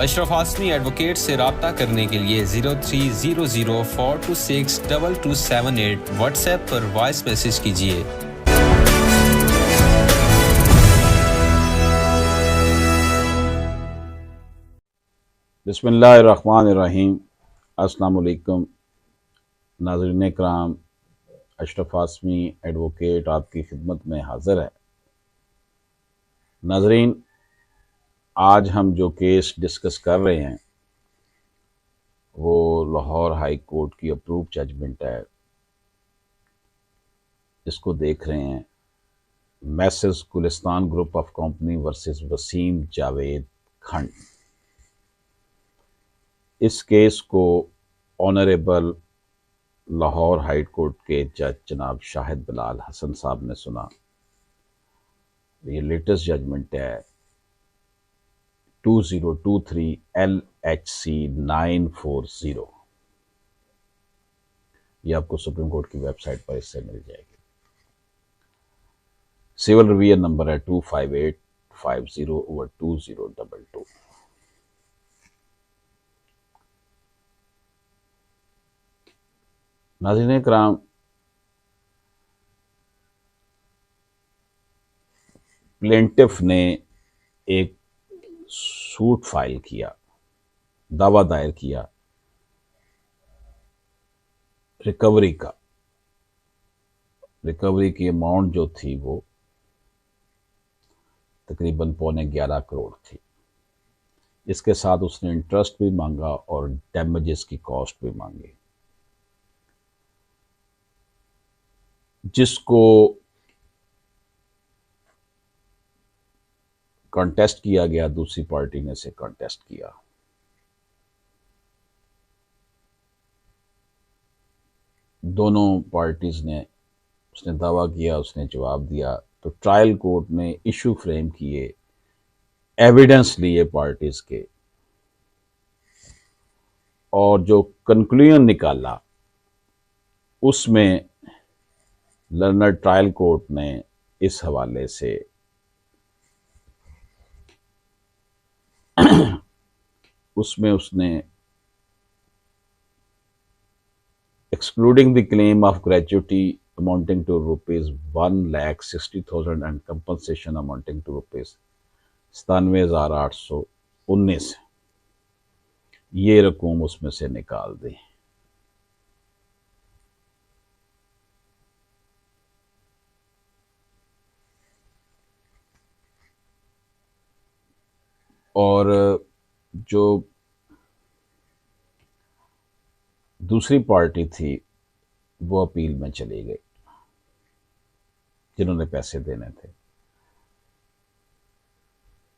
Ashraf आसमी advocate से रब्ता करने के लिए 0300-426-2278 व्हाट्सएप पर वॉइस मैसेज कीजिए। बिस्मिल्लाहिर्रहमानिर्रहीम। अस्सलाम वालेकुम नाज़रीन कराम, अशरफ आसमी एडवोकेट आपकी खिदमत में हाज़िर है। नाज़रीन, आज हम जो केस डिस्कस कर रहे हैं वो लाहौर हाई कोर्ट की अप्रूव जजमेंट है। इसको देख रहे हैं Messrs Gulistan group of company versus Waseem Javed Khand. इस केस को ऑनरेबल लाहौर हाई कोर्ट के जज जनाब शाहिद बिलाल हसन साहब ने सुना। ये लेटेस्ट जजमेंट है 2023 LHC 940। ये आपको सुप्रीम कोर्ट की वेबसाइट पर इससे मिल जाएगी। सिविल रिवीजन नंबर है 25850/2022। नाज़रीन कराम, प्लेंटिफ ने एक सूट फाइल किया, दावा दायर किया रिकवरी का। रिकवरी की अमाउंट जो थी वो तकरीबन 11.25 करोड़ थी। इसके साथ उसने इंटरेस्ट भी मांगा और डैमेजेस की कॉस्ट भी मांगी, जिसको कॉन्टेस्ट किया गया। दूसरी पार्टी ने से कॉन्टेस्ट किया। दोनों पार्टीज ने, उसने दावा किया, उसने जवाब दिया। तो ट्रायल कोर्ट ने इशू फ्रेम किए, एविडेंस लिए पार्टीज के, और जो कंक्लूजन निकाला उसमें लर्नर ट्रायल कोर्ट ने इस हवाले से उसमें उसने excluding the claim of gratuity amounting to rupees 1,60,000 and compensation amounting to rupees 97,819, ये रकूम उसमें से निकाल दी। और जो दूसरी पार्टी थी वो अपील में चली गई, जिन्होंने पैसे देने थे,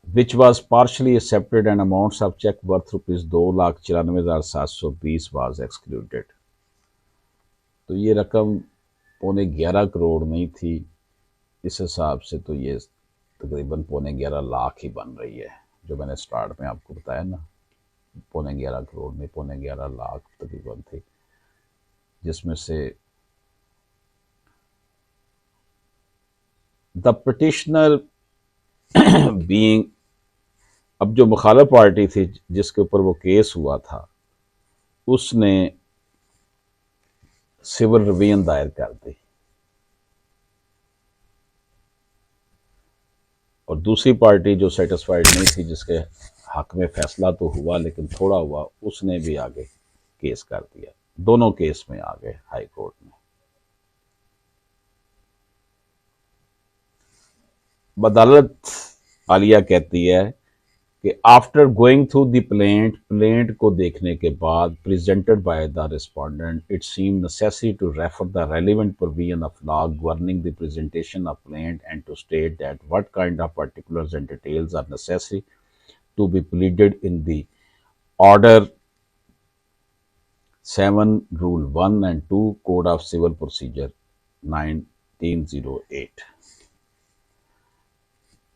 which was partially accepted and amounts of check worth rupees 2,94,720 was excluded। तो ये रकम 11.25 करोड़ नहीं थी। इस हिसाब से तो ये तकरीबन 11.25 लाख ही बन रही है, जो मैंने स्टार्ट में आपको बताया ना। 11.25 करोड़ नहीं, 11.25 लाख तकरीबन थी, जिसमें से द पिटिशनर बीइंग, अब जो मुखालिफ पार्टी थी जिसके ऊपर वो केस हुआ था, उसने सिविल रिवीजन दायर कर दी, और दूसरी पार्टी जो सेटिस्फाइड नहीं थी, जिसके हक में फैसला तो हुआ लेकिन थोड़ा हुआ, उसने भी आगे केस कर दिया। दोनों केस में आ गए हाई कोर्ट में। अदालत आलिया कहती है कि after going through the plaint को देखने के बाद presented by the respondent, it seem necessary to refer the relevant provision of law governing the presentation of plaint and to state that what kind of particulars and details are necessary to be pleaded in the order 7 rule 1 and 2 code of civil procedure 1908।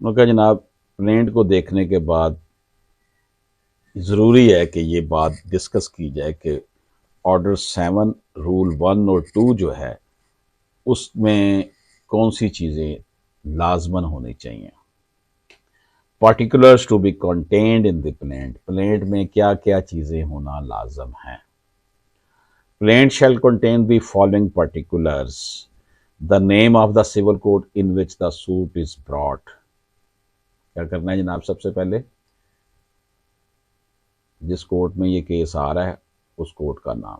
उनका जनाब, plaint को देखने के बाद ज़रूरी है कि ये बात डिस्कस की जाए कि ऑर्डर 7 रूल 1 और 2 जो है उसमें कौन सी चीज़ें लाजमन होनी चाहिए। particulars to be contained in the plaint, plaint में क्या क्या चीज़ें होना लाजम है। Plaint shall contain the following particulars: the name of the civil court in which the suit is brought। क्या करना है जनाब, सबसे पहले जिस कोर्ट में ये केस आ रहा है उस कोर्ट का नाम,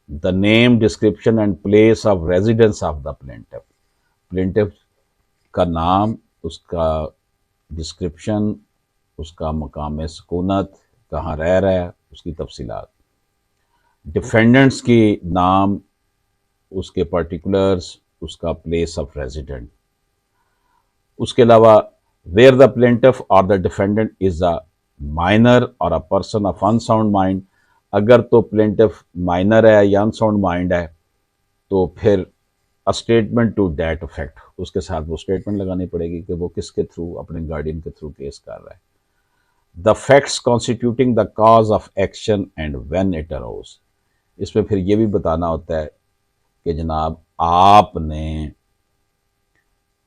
the name, description and place of residence of the plaintiff, plaintiff का नाम, उसका डिस्क्रिप्शन, उसका मकाम सुकूनत, कहाँ रह रहा है, उसकी तफसीलात, डिफेंडेंट्स की नाम, उसके पर्टिकुलर्स, उसका प्लेस ऑफ रेजिडेंट। उसके अलावा वेयर द प्लेंटिफ और the defendant is a minor और a person of unsound mind, अगर तो प्लेंटिफ माइनर है या अनसाउंड माइंड है तो फिर a statement to that effect, उसके साथ वो स्टेटमेंट लगानी पड़ेगी कि वो किसके थ्रू, अपने गार्डियन के थ्रू केस कर रहा है। The facts constituting the cause of action and when it arose, इसमें फिर ये भी बताना होता है कि जनाब आपने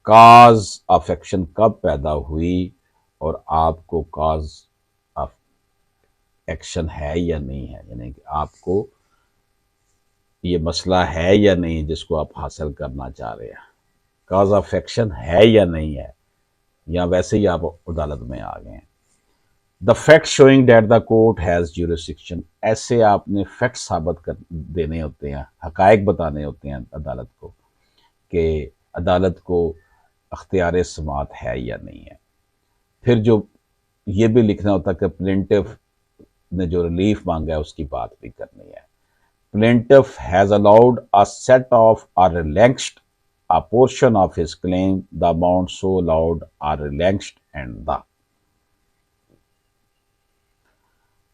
काज ऑफ एक्शन कब पैदा हुई और आपको काज ऑफ एक्शन है या नहीं है, यानी कि आपको ये मसला है या नहीं जिसको आप हासिल करना चाह रहे हैं, काज ऑफ एक्शन है या नहीं है, या वैसे ही आप अदालत में आ गए हैं। The fact showing that the court has jurisdiction, ऐसे आपने फैक्ट साबित कर देने होते हैं, हकायक बताने होते हैं अदालत को कि अदालत को अख्तियार समात है या नहीं है। फिर जो ये भी लिखना होता है कि प्लेंटिफ ने जो रिलीफ मांगा है उसकी बात भी करनी है। Plaintiff has allowed a set off or relaxed a portion of his claim, the amount so allowed are relaxed, and the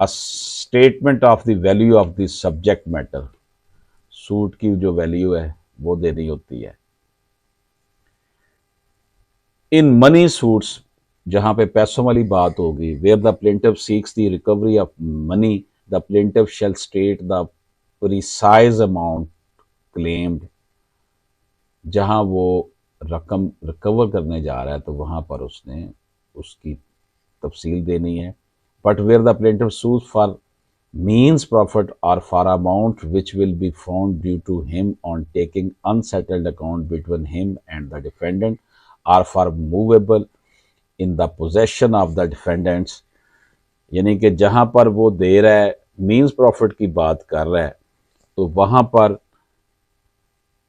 a statement of the value of the subject matter, suit की जो value है वो देनी होती है। In money suits, जहां पे पैसों वाली बात होगी, where the plaintiff seeks the recovery of money, the plaintiff shall state the precise amount claimed, जहां वो रकम रिकवर करने जा रहा है तो वहां पर उसने उसकी तफसील देनी है। But where the plaintiff sues for mesne profit और for amount which will be found due to him on taking unsettled account between him and the defendant or for movable in the possession of the defendants, यानी कि जहां पर वो दे रहा है, means profit की बात कर रहा है, तो वहां पर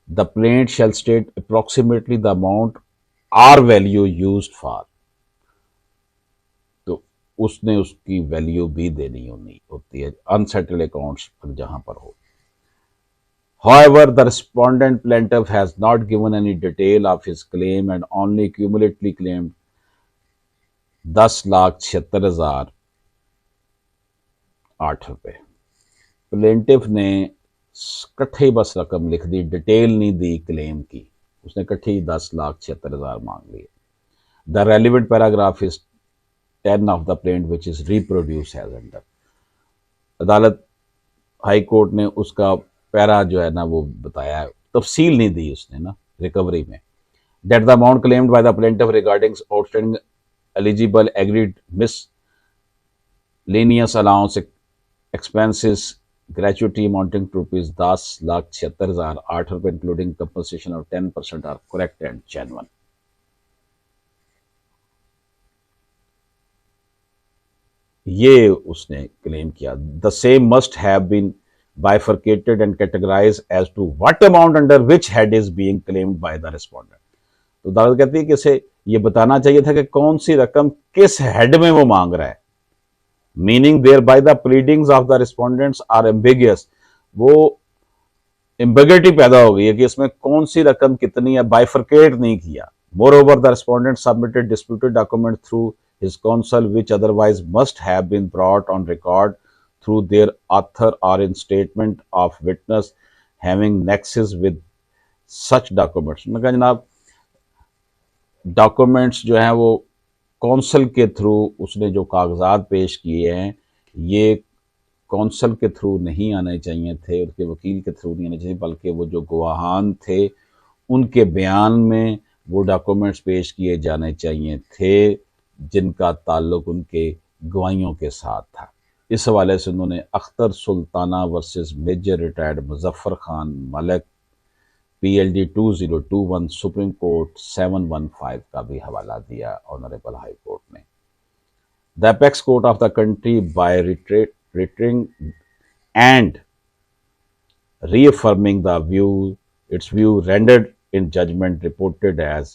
the plaintiff shall state approximately the amount or value used for, तो उसने उसकी वैल्यू भी देनी होती है अनसेटल्ड अकाउंट्स पर जहां पर हो। However, the respondent plaintiff has not given any detail of his claim and only cumulatively claimed 10,76,008 रुपए। प्लेंटिफ ने कट्ठी बस रकम लिख दी, डिटेल नहीं दी क्लेम की, उसने कट्ठी 10,76,000 मांग लिए। The relevant paragraph is 10 of the plaint which is reproduce as under, अदालत हाई कोर्ट ने उसका पैरा जो है ना वो बताया है, तफसील नहीं दी उसने ना रिकवरी में। That the amount claimed by the plaintiff regarding outstanding eligible agreed miscellaneous allowance expenses gratuity amounting to ₹10,76,008 including compensation of 10% are correct and genuine। ये उसने क्लेम किया। The same must have been bifurcated and categorized as to what amount under which head is being claimed by the respondent। तो अदालत कहती है कि इसे ये बताना चाहिए था कि कौन सी रकम किस हेड में वो मांग रहा है, meaning thereby the pleadings of the respondents are ambiguous, वो एम्बिगिटी पैदा हो गई है कि इसमें कौन सी रकम कितनी है, बाइफरकेट नहीं किया। Moreover the respondent submitted disputed document through his counsel which otherwise must have been brought on record through their author और in statement of witness having nexus with such documents. मैं कहा जनाब documents जो हैं वो council के through उसने जो कागजात पेश किए हैं ये कौंसल के थ्रू नहीं आने चाहिए थे, उसके वकील के थ्रू नहीं आने चाहिए, बल्कि वो जो गवाहान थे उनके बयान में वो डॉक्यूमेंट्स पेश किए जाने चाहिए थे जिनका ताल्लुक उनके गवाहियों के साथ था। इस हवाले से उन्होंने Akhtar Sultana versus major retired Muzaffar Khan Malik PLD 2021 supreme court 715 का भी हवाला दिया ऑनरेबल हाई कोर्ट ने। The apex court of the country by reiterating and reaffirming its view rendered in judgment reported as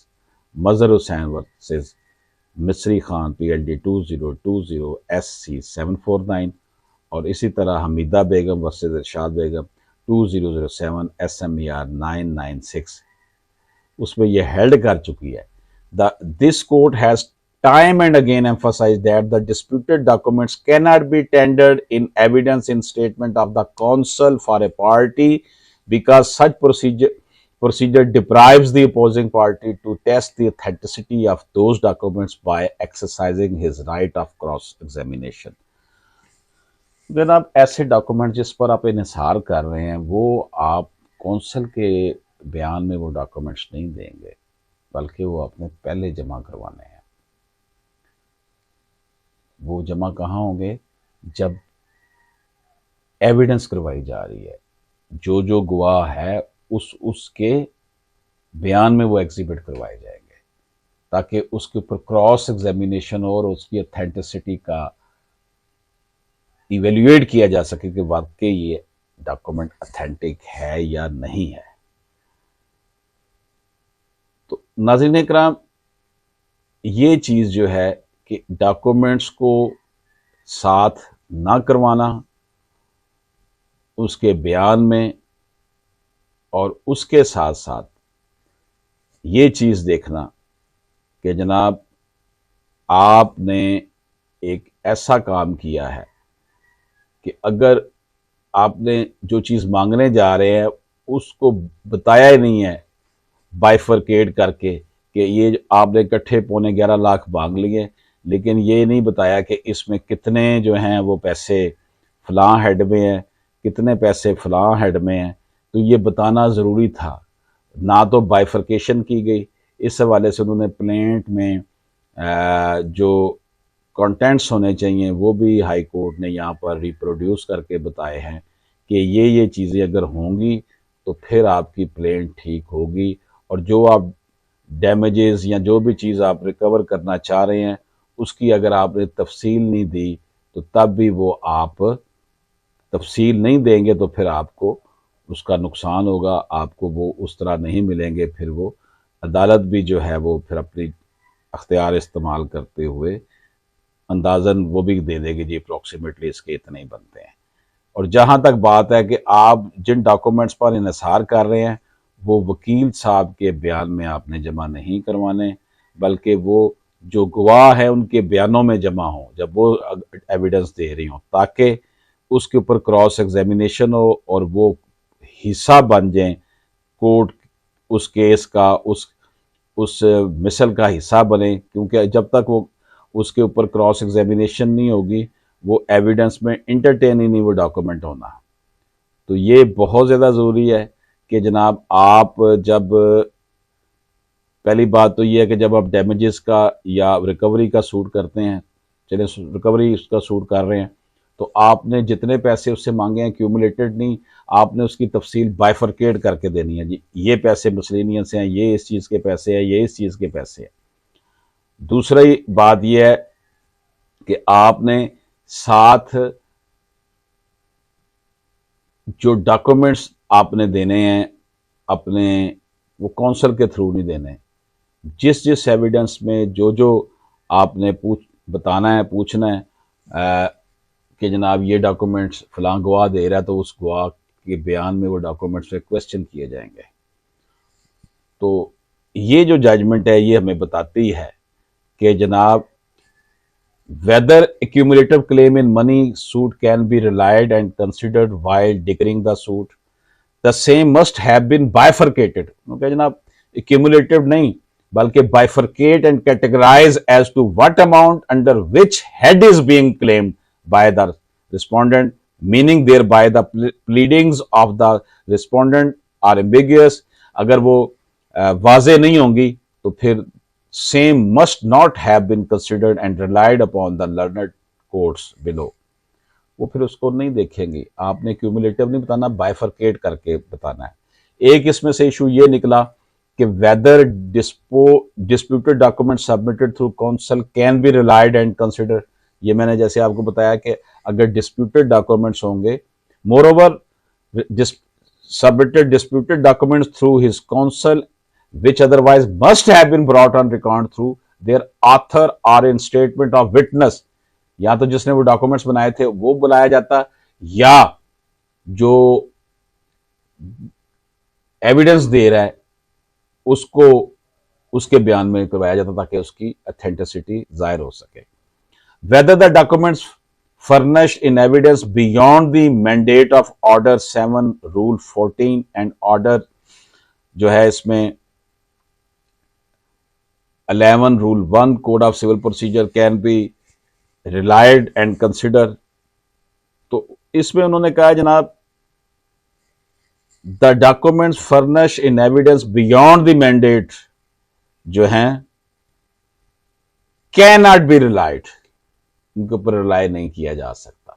Mazhar Hussain versus Misri Khan PLD 2020 SC 749 और इसी तरह हमीदा बेगम versus इरशाद बेगम 2007 SMER 996 उसमें यह हेल्ड कर चुकी है। This court has time and again emphasized that the disputed documents cannot be tendered in evidence in statement of the counsel for a party because such procedure deprives the opposing party to test the authenticity of those documents by exercising his right of cross examination। जनाब ऐसे document जिस पर आप इन्हिसार कर रहे हैं वो आप कौंसल के बयान में वो डॉक्यूमेंट्स नहीं देंगे, बल्कि वो अपने पहले जमा करवाने हैं। वो जमा कहाँ होंगे? जब एविडेंस करवाई जा रही है, जो गवाह है उसके बयान में वो एग्जिबिट करवाए जाएंगे ताकि उसके ऊपर क्रॉस एग्जामिनेशन और उसकी ऑथेंटिसिटी का इवेल्युएट किया जा सके कि वाकई ये डॉक्यूमेंट ऑथेंटिक है या नहीं है। तो नाज़रीन इकराम, ये चीज़ जो है कि डॉक्यूमेंट्स को साथ ना करवाना उसके बयान में, और उसके साथ साथ ये चीज़ देखना कि जनाब आपने एक ऐसा काम किया है कि अगर आपने जो चीज़ मांगने जा रहे हैं उसको बताया ही नहीं है बाइफरकेट करके कि ये आपने इकट्ठे 11.25 लाख मांग लिए, लेकिन ये नहीं बताया कि इसमें कितने जो हैं वो पैसे फ़लाँ हेड में हैं, कितने पैसे फ़लाँ हेड में हैं, तो ये बताना ज़रूरी था। ना तो बाइफरकेशन की गई। इस हवाले से उन्होंने प्लेंट में जो कंटेंट्स होने चाहिए वो भी हाई कोर्ट ने यहाँ पर रिप्रोड्यूस करके बताए हैं कि ये चीज़ें अगर होंगी तो फिर आपकी प्लेंट ठीक होगी, और जो आप डैमेजेस या जो भी चीज़ आप रिकवर करना चाह रहे हैं उसकी अगर आपने तफसील नहीं दी तो तब भी वो आप तफसील नहीं देंगे तो फिर आपको उसका नुकसान होगा, आपको वो उस तरह नहीं मिलेंगे। फिर वो अदालत भी जो है वो फिर अपनी अख्तियार इस्तेमाल करते हुए अंदाज़न वो भी दे देगी जी अप्रॉक्सीमेटली इसके इतने ही बनते हैं। और जहाँ तक बात है कि आप जिन डॉक्यूमेंट्स पर इन्हिसार कर रहे हैं वो वकील साहब के बयान में आपने जमा नहीं करवाने, बल्कि वो जो गवाह है उनके बयानों में जमा हों जब वो एविडेंस दे रही हों, ताकि उसके ऊपर क्रॉस एग्जामिनेशन हो और वो हिस्सा बन जाएं कोर्ट उस केस का, उस मिसल का हिस्सा बने। क्योंकि जब तक वो उसके ऊपर क्रॉस एग्जामिनेशन नहीं होगी वो एविडेंस में इंटरटेन ही नहीं वो डॉक्यूमेंट होना। तो ये बहुत ज़्यादा ज़रूरी है कि जनाब आप जब, पहली बात तो ये है कि जब आप डैमेजेस का या रिकवरी का सूट करते हैं, चले रिकवरी उसका सूट कर रहे हैं, तो आपने जितने पैसे उससे मांगे हैं क्यूमुलेटेड नहीं, आपने उसकी तफसील बाइफरकेट करके देनी है जी, ये पैसे मिसलेनियस हैं, ये इस चीज़ के पैसे हैं, ये इस चीज़ के पैसे हैं। दूसरी बात यह है कि आपने साथ जो डॉक्यूमेंट्स आपने देने हैं अपने, वो कौंसल के थ्रू नहीं देने। जिस एविडेंस में जो आपने बताना है, पूछना है कि जनाब ये डॉक्यूमेंट्स फ़लाँ गवाह दे रहा है, तो उस गवाह के बयान में वो डॉक्यूमेंट्स पे क्वेश्चन किए जाएंगे। तो ये जो जजमेंट है ये हमें बताती है कि जनाब whether accumulative claim in money suit can be relied and considered while declaring the suit, the same must have been bifurcated। okay, जनाब accumulative नहीं बल्कि bifurcate and categorize as to what amount under which head is being claimed by the respondent, meaning thereby the pleadings of the respondent are ambiguous। अगर वो वाजे नहीं होंगी तो फिर same must not have been considered and relied upon the learned courts below। वो फिर उसको नहीं देखेंगे, आपने क्यूमुलेटिव नहीं बताना, बाइफरकेट करके बताना है। एक इसमें से इशू ये निकला कि whether disputed document submitted through counsel can be relied and consider. ये मैंने जैसे आपको बताया कि अगर डिस्प्यूटेड डॉक्यूमेंट्स होंगे, moreover submitted disputed documents through his counsel which otherwise must have been brought on record through their author or in statement of witness। या तो जिसने वो डॉक्यूमेंट्स बनाए थे वो बुलाया जाता, या जो एविडेंस दे रहा है उसको उसके बयान में करवाया जाता ताकि उसकी अथेंटिसिटी जाहिर हो सके। Whether the documents furnished in evidence beyond the mandate of order 7 rule 14 and order जो है इसमें 11 rule 1 code of civil procedure can be relied and considered। तो इसमें उन्होंने कहा जनाब the documents furnish in evidence beyond the mandate जो हैं कैन नॉट बी रिलाइड, इनके ऊपर रिलाई नहीं किया जा सकता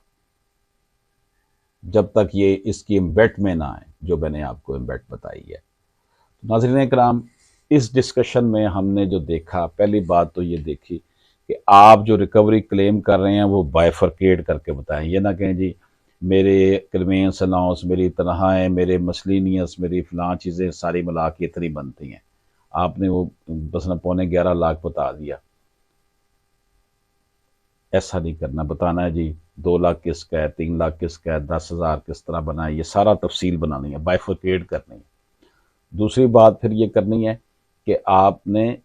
जब तक ये इसकी इम्बेट में ना आए, जो मैंने आपको इम्बेट बताई है। तो नाज़रीन कराम, इस डिस्कशन में हमने जो देखा, पहली बात तो ये देखी कि आप जो रिकवरी क्लेम कर रहे हैं वो बाइफरकेट करके बताएं। ये ना कहें जी मेरे क्लेमेंस अलाउंस, मेरी तनख्वाहें, मेरे मसलिनियस, मेरी फ़लाँ चीज़ें सारी मिला के इतनी बनती हैं, आपने वो बस ना 11.25 बता दिया। ऐसा नहीं करना, बताना है जी 2 लाख किसका है, 3 लाख किसका है, 10,000 किस तरह बना है, ये सारा तफसील बनानी है, बाइफरकेट करनी है। दूसरी बात फिर ये करनी है कि आपने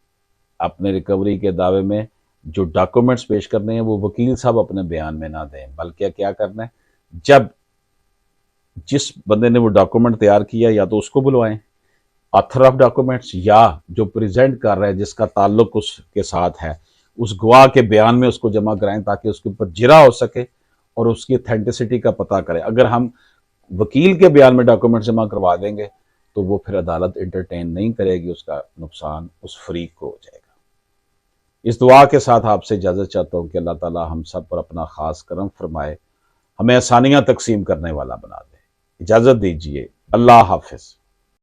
अपने रिकवरी के दावे में जो डॉक्यूमेंट्स पेश करने हैं वो वकील साहब अपने बयान में ना दें, बल्कि क्या करना है, जब जिस बंदे ने वो डॉक्यूमेंट तैयार किया या तो उसको बुलवाएं ऑथर ऑफ डॉक्यूमेंट्स, या जो प्रेजेंट कर रहा है जिसका ताल्लुक उसके साथ है उस गवाह के बयान में उसको जमा कराएं ताकि उसके ऊपर जिरा हो सके और उसकी अथेंटिसिटी का पता करें। अगर हम वकील के बयान में डॉक्यूमेंट जमा करवा देंगे तो वो फिर अदालत इंटरटेन नहीं करेगी, उसका नुकसान उस फरीक को हो जाएगा। इस दुआ के साथ आपसे इजाज़त चाहता हूँ कि अल्लाह ताला हम सब पर अपना ख़ास करम फरमाए, हमें आसानियाँ तकसीम करने वाला बना दे। इजाज़त दीजिए, अल्लाह हाफिज़।